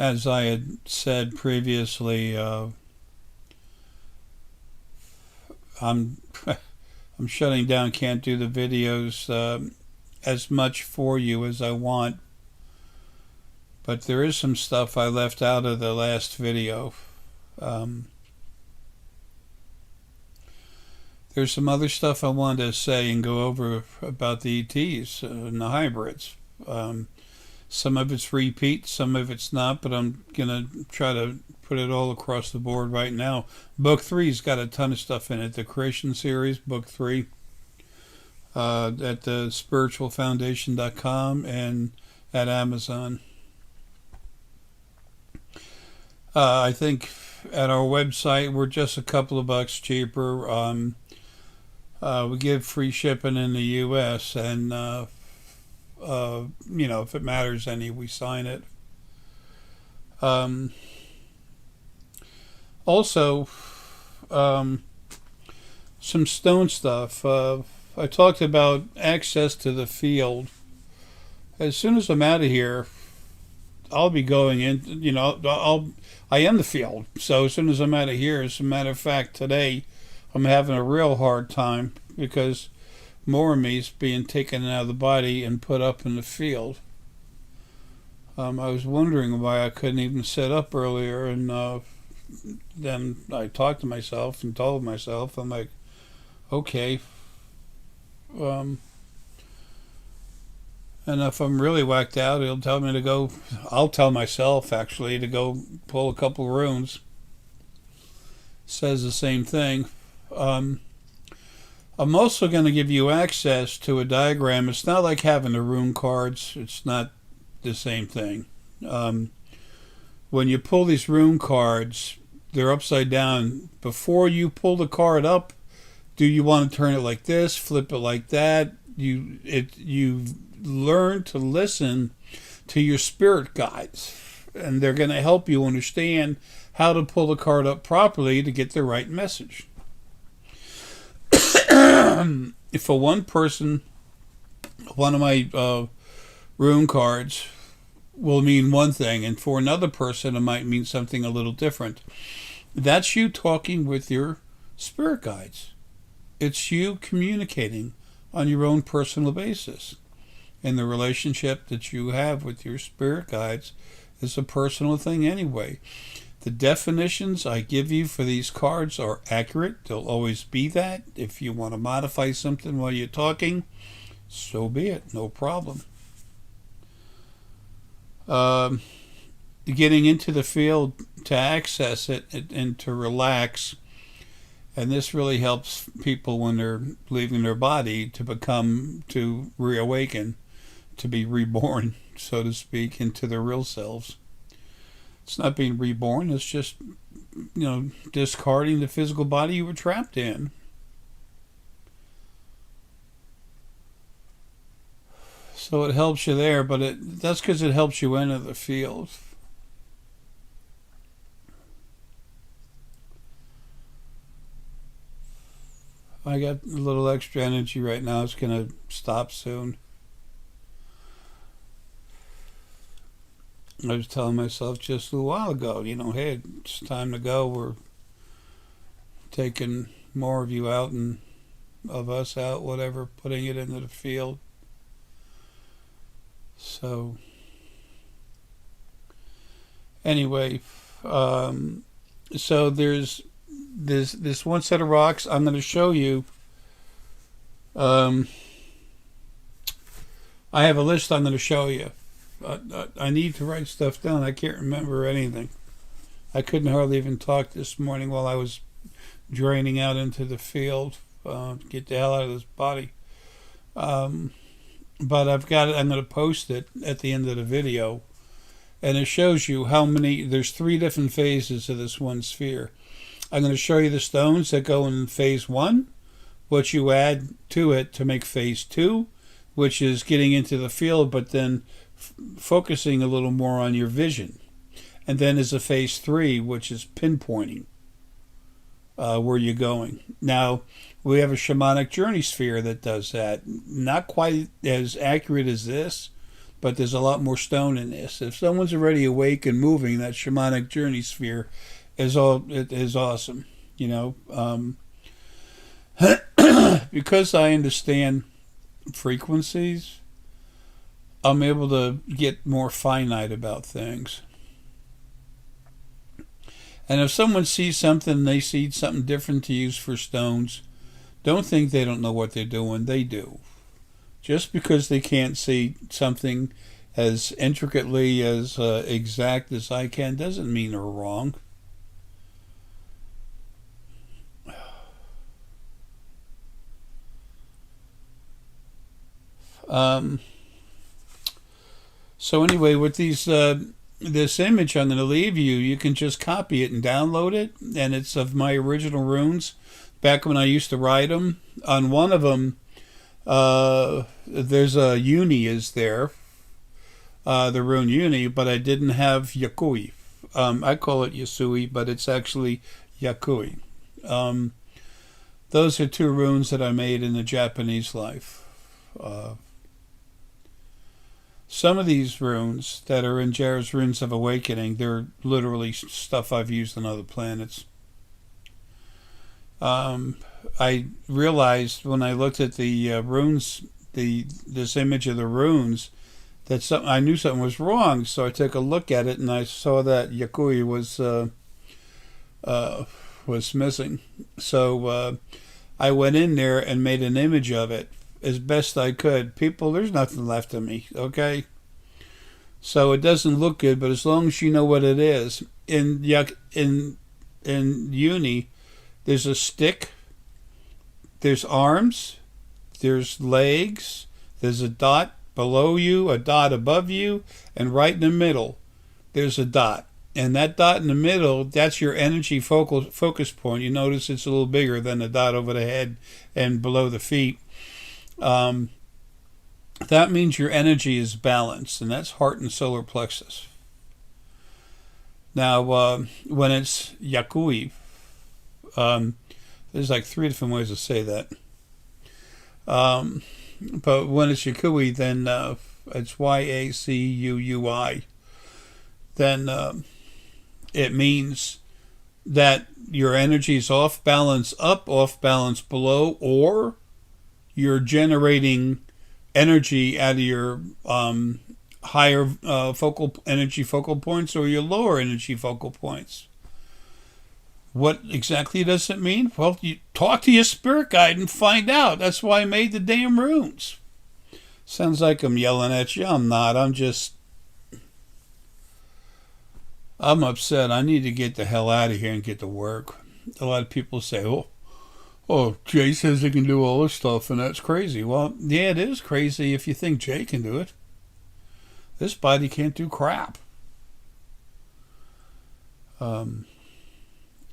As I had said previously, I'm I'm shutting down. Can't do the videos as much for you as I want, but there is some stuff I left out of the last video. Um, there's some other stuff I wanted to say and go over about the ETs and the hybrids. Some of it's repeat, some of it's not, but I'm going to try to put it all across the board right now. Book 3's got a ton of stuff in it. The Creation Series, Book 3, at the spiritualfoundation.com and at Amazon. I think at our website we're just a couple of bucks cheaper. We give free shipping in the U.S. and if it matters any, we sign it. Also, some stone stuff. I talked about access to the field. As soon as I'm out of here, I'll be going in. I am the field. So as soon as I'm out of here, as a matter of fact, today I'm having a real hard time because more of me is being taken out of the body and put up in the field. I was wondering why I couldn't even sit up earlier, and then I talked to myself and told myself, I'm like, okay. And if I'm really whacked out, he'll tell me to go. I'll tell myself, actually, to go pull a couple runes. Says the same thing. I'm also going to give you access to a diagram. It's not like having the rune cards. It's not the same thing. When you pull these rune cards, they're upside down. Before you pull the card up, do you want to turn it like this, flip it like that? You learn to listen to your spirit guides, and they're going to help you understand how to pull the card up properly to get the right message. For one person, one of my rune cards will mean one thing, and for another person it might mean something a little different. That's you talking with your spirit guides. It's you communicating on your own personal basis. And the relationship that you have with your spirit guides is a personal thing anyway. The definitions I give you for these cards are accurate. They'll always be that. If you want to modify something while you're talking, so be it. No problem. Getting into the field to access it and to relax. And this really helps people when they're leaving their body to reawaken, to be reborn, so to speak, into their real selves. It's not being reborn, it's just, discarding the physical body you were trapped in. So it helps you there, but that's because it helps you enter the field. I got a little extra energy right now. It's going to stop soon. I was telling myself just a while ago, hey, it's time to go. We're taking more of you out and of us out, whatever, putting it into the field. So, anyway, so there's this one set of rocks I'm going to show you. I have a list I'm going to show you. I need to write stuff down. I can't remember anything. I couldn't hardly even talk this morning while I was draining out into the field to get the hell out of this body. But I've got it. I'm going to post it at the end of the video. And it shows you how many, there's 3 different phases of this one sphere. I'm going to show you the stones that go in phase 1, what you add to it to make phase 2, which is getting into the field, but then focusing a little more on your vision. And then there's a phase 3, which is pinpointing where you're going. Now, we have a shamanic journey sphere that does that. Not quite as accurate as this, but there's a lot more stone in this. If someone's already awake and moving, that shamanic journey sphere it is awesome. You know, because I understand frequencies, I'm able to get more finite about things. And if someone sees something, they see something different to use for stones, don't think they don't know what they're doing. They do. Just because they can't see something as intricately as exact as I can doesn't mean they're wrong. So anyway, with this image I'm going to leave you, you can just copy it and download it, and it's of my original runes back when I used to write them. On one of them, there's a uni is there, the rune uni, but I didn't have Yakui. I call it Yasui, but it's actually Yakui. Those are two runes that I made in the Japanese life. Some of these runes that are in Jared's Runes of Awakening, they're literally stuff I've used on other planets. I realized when I looked at the runes, this image of the runes, that I knew something was wrong. So I took a look at it and I saw that Yakui was missing. So I went in there and made an image of it as best I could. People, there's nothing left of me, okay? So it doesn't look good, but as long as you know what it is, in uni, there's a stick, there's arms, there's legs, there's a dot below you, a dot above you, and right in the middle, there's a dot. And that dot in the middle, that's your energy focus point. You notice it's a little bigger than the dot over the head and below the feet. That means your energy is balanced, and that's heart and solar plexus. Now, when it's Yakui, there's like 3 different ways to say that. But when it's Yakui, then it's Yacuui. Then it means that your energy is off balance up, off balance below, or you're generating energy out of your higher focal points or your lower energy focal points. What exactly does it mean? Well, you talk to your spirit guide and find out. That's why I made the damn runes. Sounds like I'm yelling at you. I'm not. I'm upset. I need to get the hell out of here and get to work. A lot of people say, oh, Jay says he can do all this stuff, and that's crazy. Well, yeah, it is crazy if you think Jay can do it. This body can't do crap.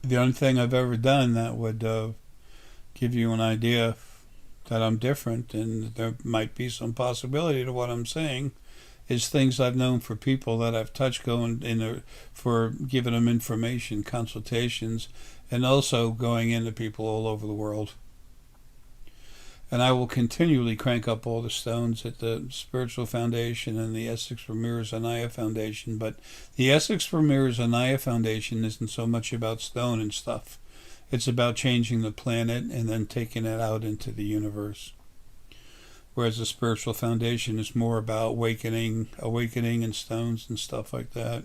The only thing I've ever done that would give you an idea that I'm different and there might be some possibility to what I'm saying is things I've known for people that I've touched going in for giving them information, consultations, and also going into people all over the world. And I will continually crank up all the stones at the Spiritual Foundation and the Essex Ramirez Anaya Foundation. But the Essex Ramirez Anaya Foundation isn't so much about stone and stuff. It's about changing the planet and then taking it out into the universe. Whereas the Spiritual Foundation is more about awakening and stones and stuff like that.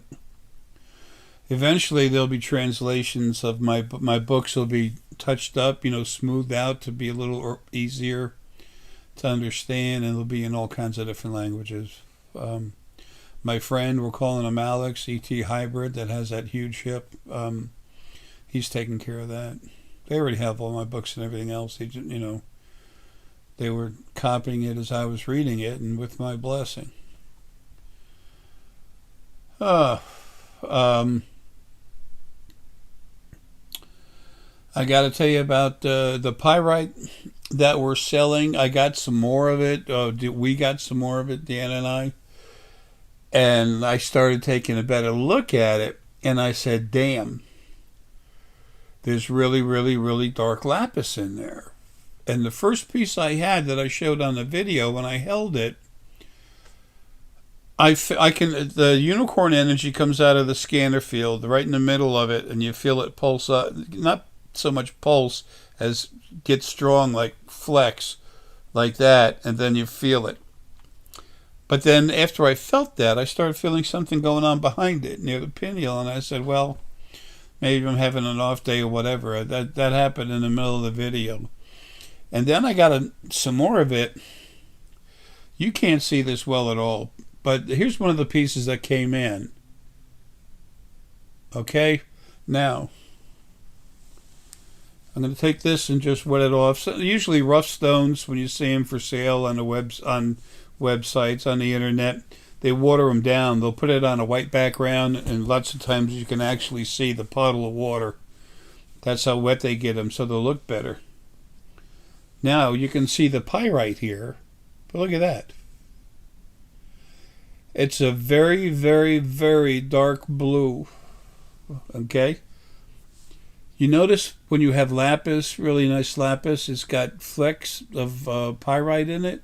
Eventually there'll be translations of my books will be touched up, smoothed out to be a little easier to understand, and it'll be in all kinds of different languages. My friend, we're calling him Alex, ET Hybrid, that has that huge ship. He's taking care of that. They already have all my books and everything else. They were copying it as I was reading it, and with my blessing. I got to tell you about the pyrite that we're selling. I got some more of it. We got some more of it, Dan and I. And I started taking a better look at it, and I said, damn, there's really, really, really dark lapis in there. And the first piece I had that I showed on the video, when I held it, I can, the unicorn energy comes out of the scanner field right in the middle of it, and you feel it pulse up. Not so much pulse as get strong, like flex, like that, and then you feel it. But then after I felt that, I started feeling something going on behind it near the pineal, and I said, well, maybe I'm having an off day or whatever. That happened in the middle of the video. And then I got some more of it. You can't see this well at all, but here's one of the pieces that came in. Okay, now I'm going to take this and just wet it off. So usually rough stones, when you see them for sale on on websites on the internet, they water them down. They'll put it on a white background, and lots of times you can actually see the puddle of water. That's how wet they get them, so they'll look better. Now you can see the pyrite here, but look at that. It's a very, very, very dark blue. Okay? You notice when you have lapis, really nice lapis, it's got flecks of pyrite in it.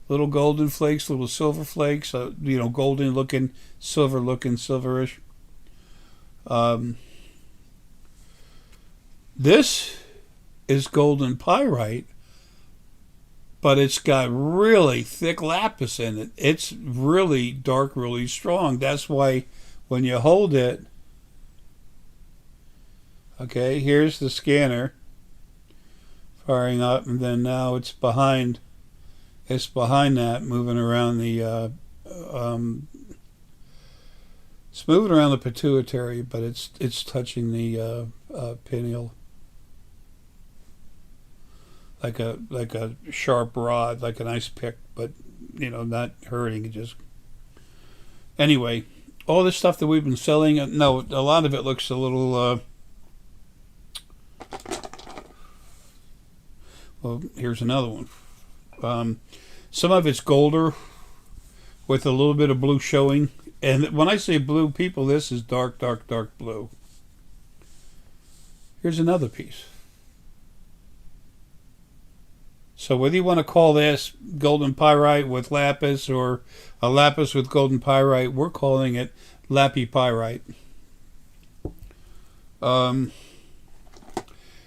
Little golden flakes, little silver flakes, golden looking, silverish. This is golden pyrite, but it's got really thick lapis in it. It's really dark, really strong. That's why when you hold it, okay, here's the scanner firing up, and then now it's behind that, moving around it's moving around the pituitary, but it's touching the pineal like a sharp rod, like an ice pick, but not hurting. It just, anyway, all this stuff that we've been selling. No, a lot of it looks a little. Well, here's another one. Some of it's golder with a little bit of blue showing. And when I say blue, people, this is dark, dark, dark blue. Here's another piece. So whether you want to call this golden pyrite with lapis or a lapis with golden pyrite, we're calling it lapipyrite.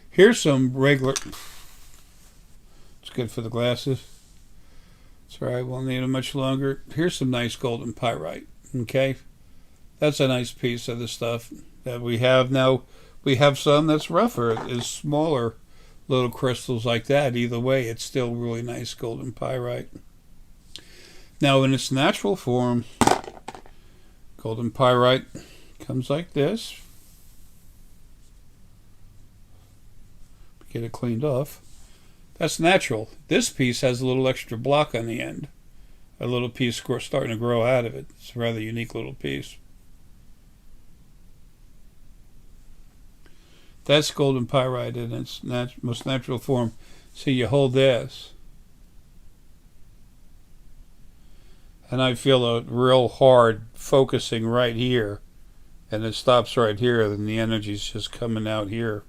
Here's some regular. It's good for the glasses. It's all right, won't need them much longer. Here's some nice golden pyrite. Okay, that's a nice piece of the stuff that we have now. We have some that's rougher, is smaller little crystals like that. Either way, it's still really nice golden pyrite. Now, in its natural form, golden pyrite comes like this. Get it cleaned off. That's natural. This piece has a little extra block on the end. A little piece starting to grow out of it. It's a rather unique little piece. That's golden pyrite in its most natural form. So you hold this, and I feel a real hard focusing right here, and it stops right here, and the energy's just coming out here.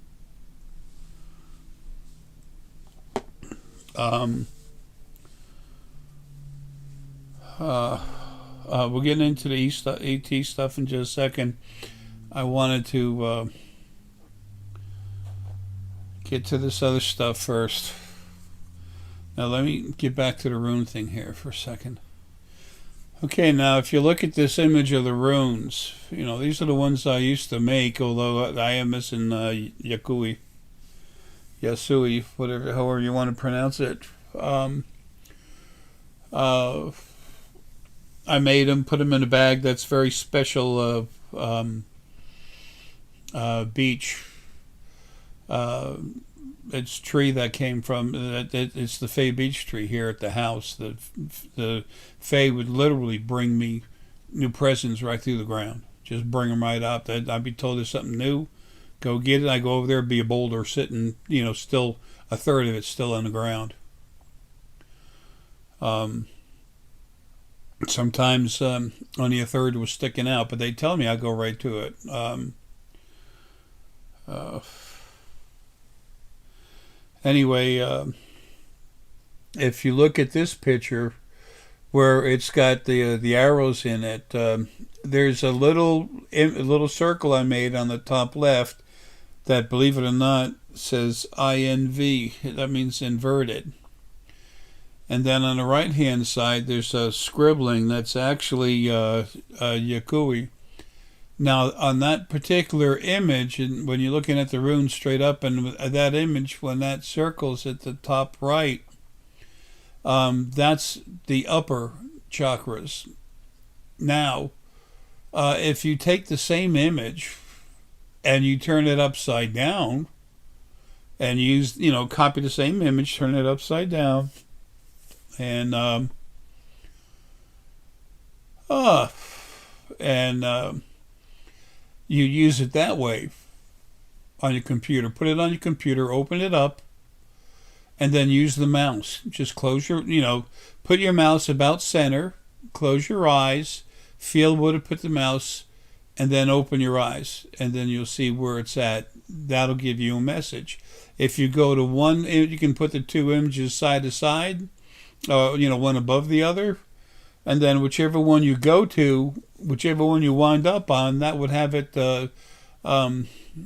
We'll get into the ET stuff in just a second. I wanted to get to this other stuff first. Now let me get back to the rune thing here for a second. Okay, now if you look at this image of the runes, these are the ones I used to make, although I am missing Yasui, whatever, however you want to pronounce it. I made them, put them in a bag. That's very special beech. It's tree that came from. It's the Fay beech tree here at the house. The Fay would literally bring me new presents right through the ground. Just bring them right up. I'd be told there's something new, go get it. I go over there, be a boulder sitting, still a third of it's still on the ground. Sometimes only a third was sticking out, but they tell me I go right to it. Anyway, if you look at this picture, where it's got the arrows in it. There's a little circle I made on the top left that, believe it or not, says INV. That means inverted. And then on the right hand side, there's a scribbling that's actually Yakui. Now, on that particular image, and when you're looking at the rune straight up, and that image, when that circle's at the top right, that's the upper chakras. Now, if you take the same image and you turn it upside down, and copy the same image, turn it upside down, and uh, and you use it that way on your computer. Put it on your computer, open it up, and then use the mouse. Just put your mouse about center, close your eyes, feel where to put the mouse, and then open your eyes, and then you'll see where it's at. That'll give you a message. If you go to one, you can put the two images side to side, one above the other, and then whichever one you go to, whichever one you wind up on, that would have it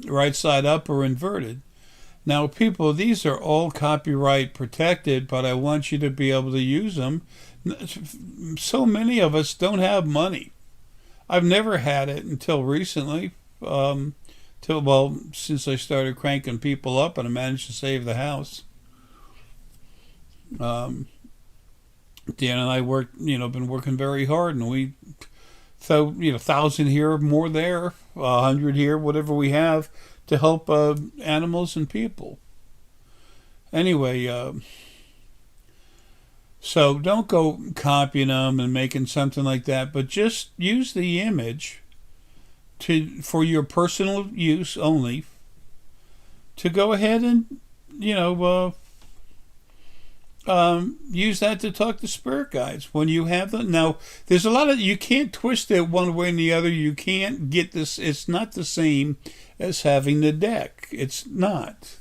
right side up or inverted. Now, people, these are all copyright protected, but I want you to be able to use them. So many of us don't have money. I've never had it until recently. Since I started cranking people up and I managed to save the house. Dan and I been working very hard, and we throw, 1,000 here, more there, 100 here, whatever we have to help animals and people. Anyway, so don't go copying them and making something like that, but just use the image for your personal use only, to go ahead and use that to talk to spirit guides when you have them. Now, there's a lot of, you can't twist it one way and the other. You can't get this. It's not the same as having the deck. It's not.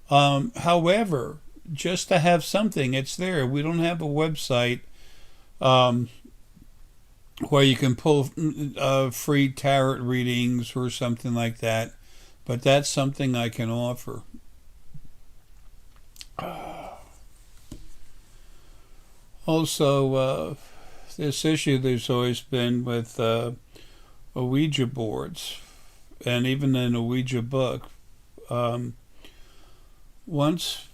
However, just to have something, it's there. We don't have a website where you can pull free tarot readings or something like that, but that's something I can offer. Also, this issue there's always been with Ouija boards, and even in a Ouija book. Once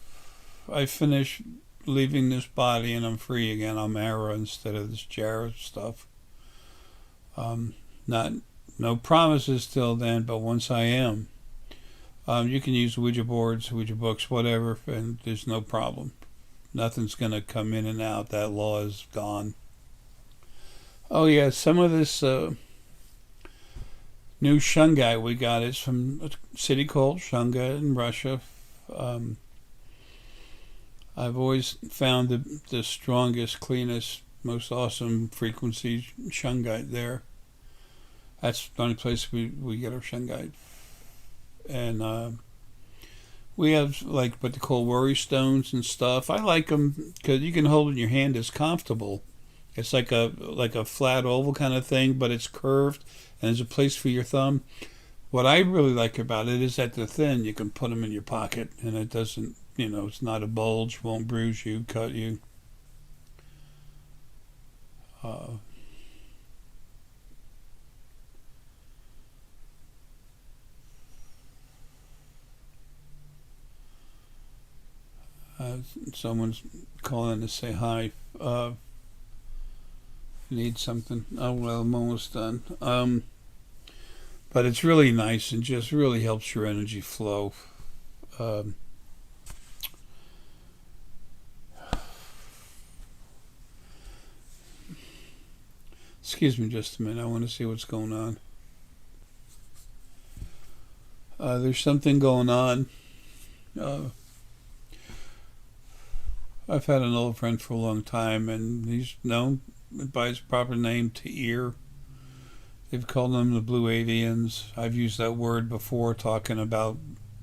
I finish leaving this body and I'm free again, I'm Arae instead of this Jarrah stuff. No promises till then, but once I am, you can use Ouija boards, Ouija books, whatever, and there's no problem. Nothing's going to come in and out. That law is gone. Oh yeah, some of this new shungite we got is from a city called Shunga in Russia. I've always found the strongest, cleanest, most awesome frequency shungite there. That's the only place we get our shungite. And we have like what they call worry stones and stuff. I like them because you can hold it in your hand. It's comfortable. It's like a flat oval kind of thing, but it's curved and there's a place for your thumb. What I really like about it is that they're thin. You can put them in your pocket and it doesn't, it's not a bulge, won't bruise you, cut you. Someone's calling to say hi. Need something. Oh, well, I'm almost done. But it's really nice and just really helps your energy flow. Excuse me just a minute. I want to see what's going on. There's something going on. I've had an old friend for a long time, and he's known by his proper name, Ta'ir. They've called them the Blue Avians. I've used that word before talking about,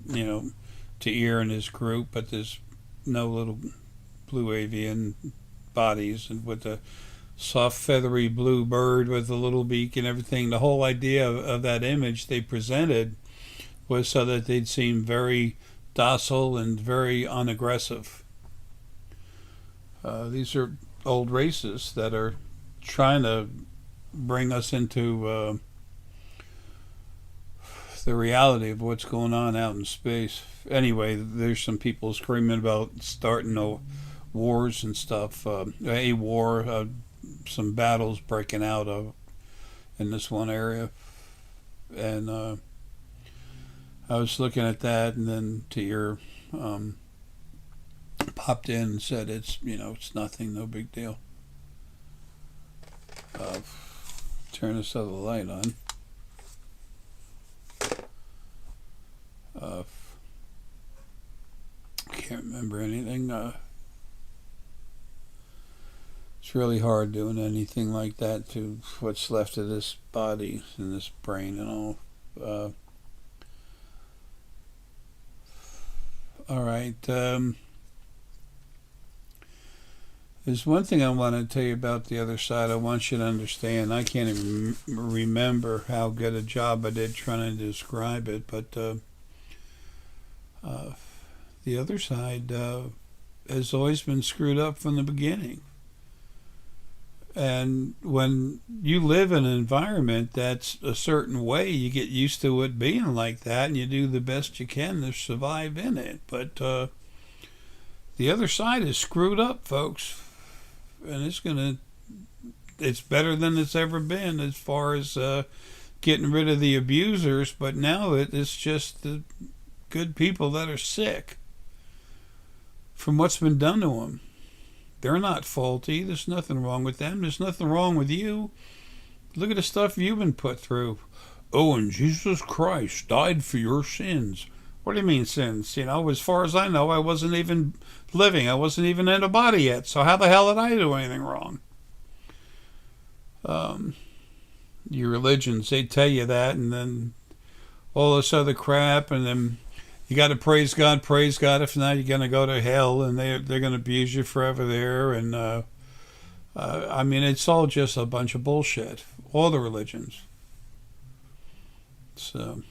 Ta'ir and his group, but there's no little Blue Avian bodies, and with the soft feathery blue bird with the little beak and everything. The whole idea of that image they presented was so that they'd seem very docile and very unaggressive. These are old races that are trying to bring us into the reality of what's going on out in space. Anyway, there's some people screaming about starting wars and stuff. A war, some battles breaking out in this one area, and I was looking at that, and then to your popped in and said it's nothing, no big deal. Turn this other light on. Can't remember anything. It's really hard doing anything like that to what's left of this body and this brain and all. All right. There's one thing I want to tell you about the other side. I want you to understand. I can't even remember how good a job I did trying to describe it, but the other side has always been screwed up from the beginning. And when you live in an environment that's a certain way, you get used to it being like that, and you do the best you can to survive in it. But the other side is screwed up, folks, and it's better than it's ever been as far as getting rid of the abusers. But now it's just the good people that are sick from what's been done to them. They're not faulty. There's nothing wrong with them. There's nothing wrong with you. Look at the stuff you've been put through. Oh, and Jesus Christ died for your sins. What do you mean sins? As far as I know, I wasn't even living. I wasn't even in a body yet. So how the hell did I do anything wrong? Your religions, they tell you that, and then all this other crap, and then you got to praise God. If not, you're going to go to hell, and they're going to abuse you forever there. And I mean, it's all just a bunch of bullshit. All the religions. So,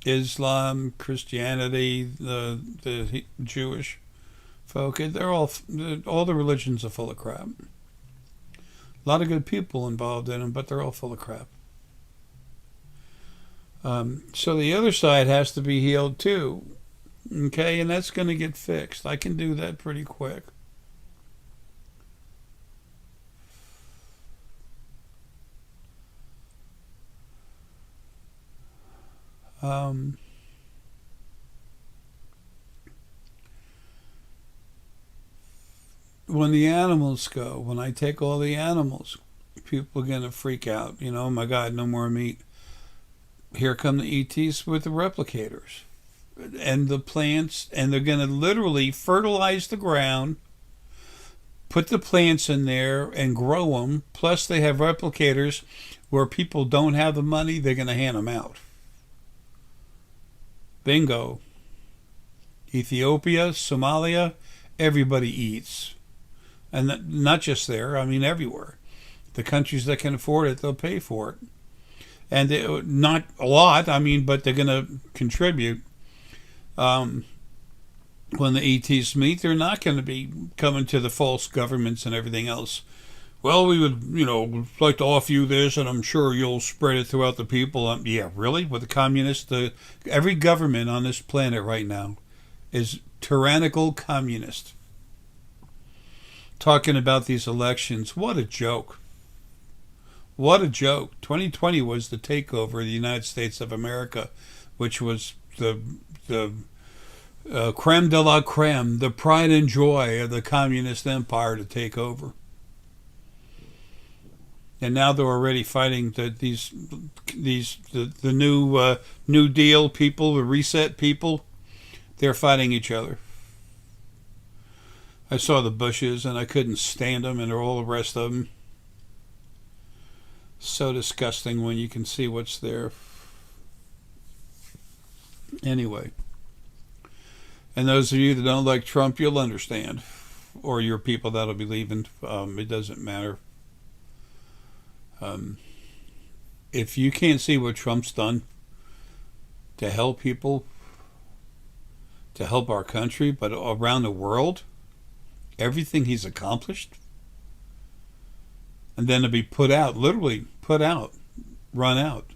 Islam, Christianity, the Jewish folk, they're all the religions are full of crap. A lot of good people involved in them, but they're all full of crap. So the other side has to be healed too. Okay, and that's going to get fixed. I can do that pretty quick. When the animals go, when I take all the animals, people are going to freak out. Oh my God, no more meat. Here come the ETs with the replicators and the plants, and they're going to literally fertilize the ground, put the plants in there and grow them. Plus they have replicators where people don't have the money, they're going to hand them out. Bingo. Ethiopia, Somalia, everybody eats. And not just there, I mean everywhere. The countries that can afford it, they'll pay for it. And not a lot, but they're going to contribute. When the ETs meet, they're not going to be coming to the false governments and everything else. Well, we would, like to offer you this, and I'm sure you'll spread it throughout the people. Yeah, really? With the communists, every government on this planet right now is tyrannical communist. Talking about these elections, what a joke. What a joke. 2020 was the takeover of the United States of America, which was the creme de la creme, the pride and joy of the communist empire to take over. And now they're already fighting the New Deal people, the reset people. They're fighting each other. I saw the Bushes and I couldn't stand them, and all the rest of them. So disgusting when you can see what's there. Anyway. And those of you that don't like Trump, you'll understand. or your people that'll be leaving. It doesn't matter. Um, if you can't see what Trump's done to help people, to help our country, but around the world, everything he's accomplished, and then to be put out, literally put out, run out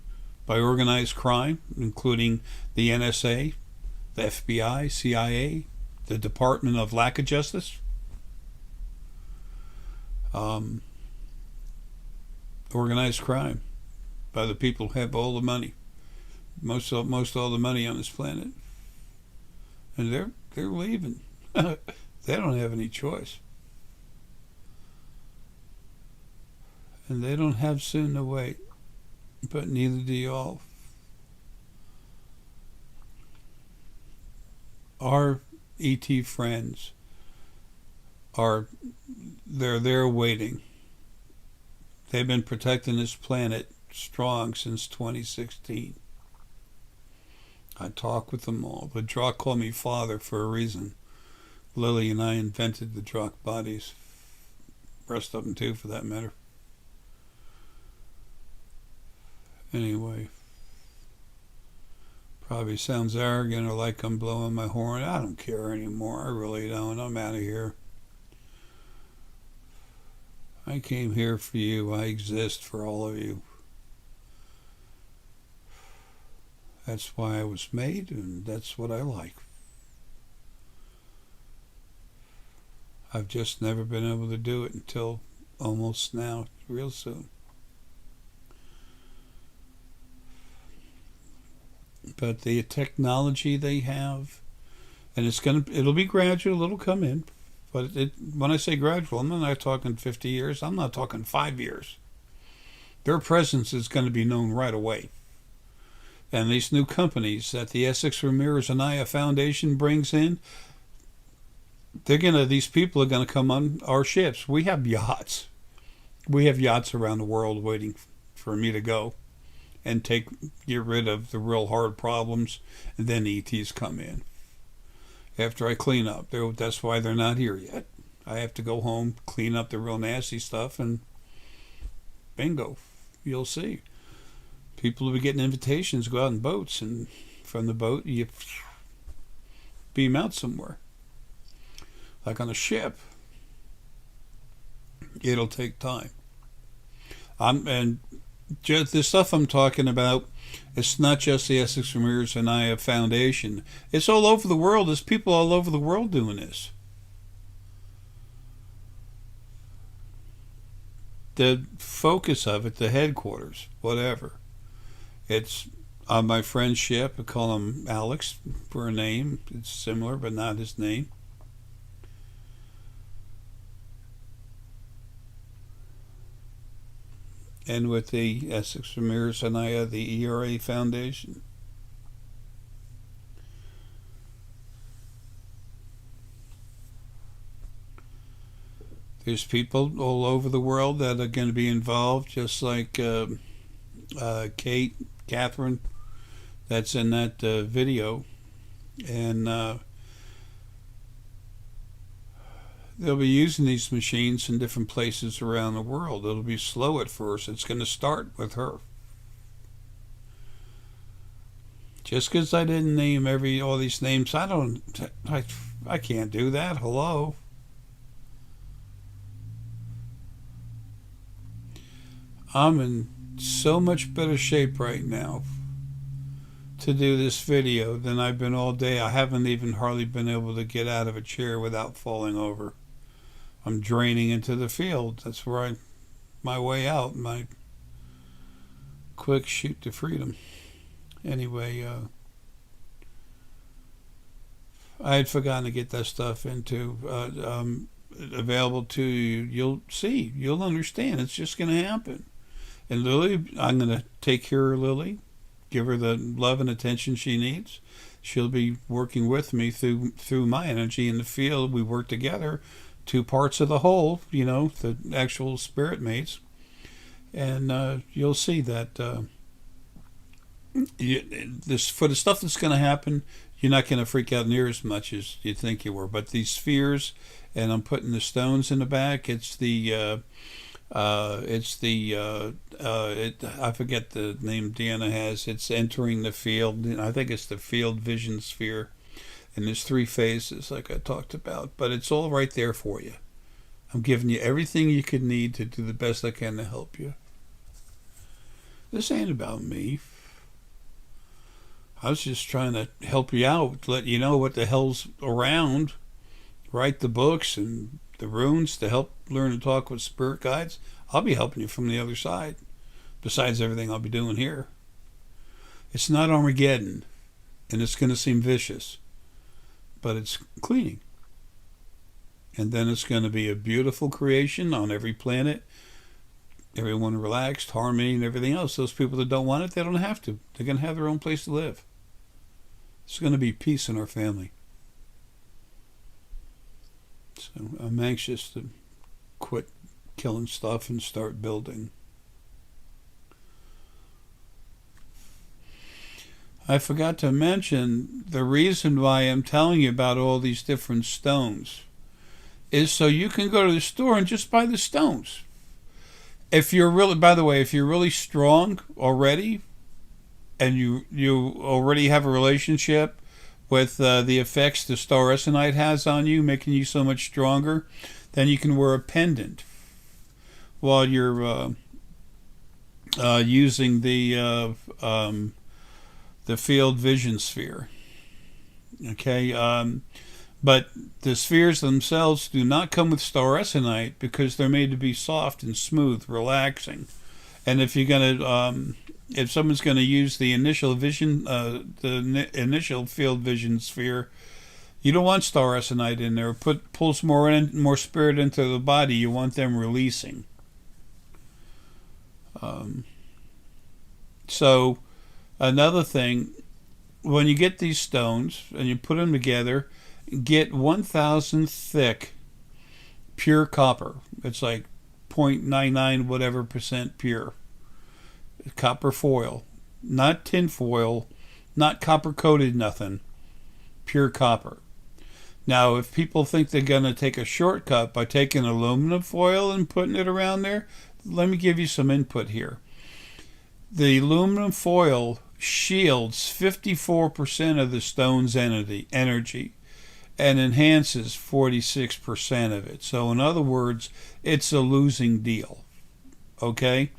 by organized crime, including the NSA, the FBI, CIA, the Department of Lack of Justice, um, organized crime by the people who have all the money, most all the money on this planet, and they're leaving. They don't have any choice, and they don't have soon to wait. But neither do y'all. Our ET friends they're there waiting. They've been protecting this planet strong since 2016. I talk with them all. The Drock called me father for a reason. Lily and I invented the Drock bodies. Rest of them too, for that matter. Anyway, probably sounds arrogant or like I'm blowing my horn. I don't care anymore. I really don't. I'm out of here. I came here for you. I exist for all of you. That's why I was made, and that's what I like. I've just never been able to do it until almost now, real soon. But the technology they have, and it'll be gradual, it'll come in. But when I say gradual, I'm not talking 50 years, I'm not talking 5 years. Their presence is going to be known right away. And these new companies that the Essex Ramirez Anaya Foundation brings in, these people are gonna come on our ships. We have yachts. We have yachts around the world waiting for me to go and get rid of the real hard problems, and then ETs come in. After I clean up, that's why they're not here yet. I have to go home, clean up the real nasty stuff, and bingo, you'll see. People will be getting invitations to go out in boats, and from the boat you beam out somewhere, like on a ship. It'll take time. And just the stuff I'm talking about, it's not just the Essex Ramirez Anaya Foundation. It's all over the world. There's people all over the world doing this. The focus of it, the headquarters, whatever. It's on my friend's ship. I call him Alex for a name. It's similar, but not his name. And with the Essex Ramirez Anaya, the Arae Foundation. There's people all over the world that are going to be involved, just like Catherine, that's in that video. And they'll be using these machines in different places around the world. It'll be slow at first. It's going to start with her. Just because I didn't name all these names, I can't do that. Hello. I'm in so much better shape right now to do this video than I've been all day. I haven't even hardly been able to get out of a chair without falling over. I'm draining into the field. That's where my way out, my quick shoot to freedom. Anyway, I had forgotten to get that stuff available to you. You'll see. You'll understand. It's just going to happen. And Lily, I'm going to take care of Lily, give her the love and attention she needs. She'll be working with me through my energy in the field. We work together, two parts of the whole, the actual spirit mates. And you'll see that for the stuff that's going to happen, you're not going to freak out near as much as you think you were. But these spheres and I'm putting the stones in the back. I forget the name Deanna has. It's entering the field. I think it's the field vision sphere. And there's three phases, like I talked about. But it's all right there for you. I'm giving you everything you could need to do the best I can to help you. This ain't about me. I was just trying to help you out, let you know what the hell's around, write the books and the runes to help learn to talk with spirit guides. I'll be helping you from the other side, besides everything I'll be doing here. It's not Armageddon, and it's going to seem vicious, but it's cleaning. And then it's going to be a beautiful creation on every planet. Everyone relaxed, harmony, and everything else. Those people that don't want it, they don't have to. They're going to have their own place to live. It's going to be peace in our family. So I'm anxious to quit killing stuff and start building. I forgot to mention the reason why I'm telling you about all these different stones is so you can go to the store and just buy the stones. If you're really, by the way, if you're really strong already, and you already have a relationship with the effects the star Essenite has on you, making you so much stronger, then you can wear a pendant while you're using the field vision sphere. Okay, but the spheres themselves do not come with star Essenite because they're made to be soft and smooth, relaxing. And if you're gonna if someone's going to use the initial vision, initial field vision sphere, you don't want star Essenite in there. Pulls more spirit into the body. You want them releasing. So another thing, when you get these stones and you put them together, get 1,000 thick pure copper. It's like 0.99 whatever percent pure. Copper foil, not tin foil, not copper coated nothing, pure copper. Now, if people think they're going to take a shortcut by taking aluminum foil and putting it around there, let me give you some input here. The aluminum foil shields 54% of the stone's energy and enhances 46% of it. So in other words, it's a losing deal. Okay?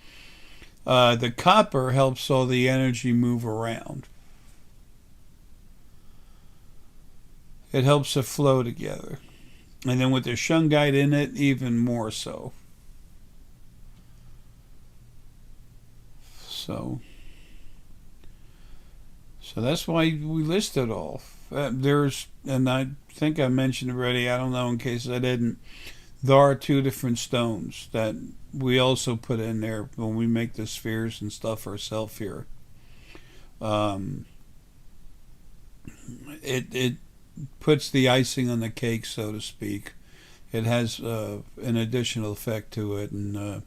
The copper helps all the energy move around. It helps it flow together. And then with the shungite in it, even more so. So that's why we list it all. And I think I mentioned already, I don't know in case I didn't, there are two different stones that we also put in there when we make the spheres and stuff ourselves here. It puts the icing on the cake, so to speak. It has an additional effect to it, and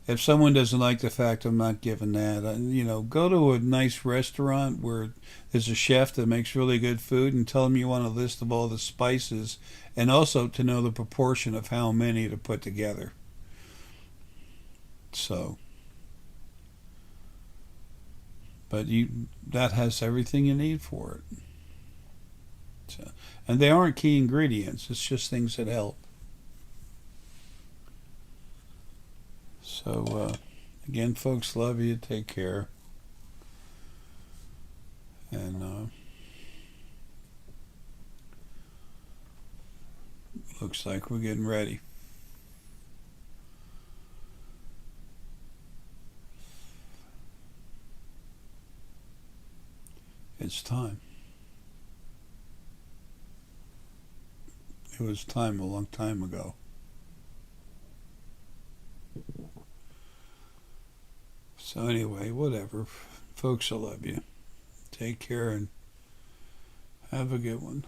if someone doesn't like the fact I'm not giving that, go to a nice restaurant where there's a chef that makes really good food and tell them you want a list of all the spices and also to know the proportion of how many to put together. So, but that has everything you need for it. So, and they aren't key ingredients, it's just things that help. So, again, folks, love you. Take care. And looks like we're getting ready. It's time. It was time a long time ago. So anyway, whatever. Folks, I love you. Take care and have a good one.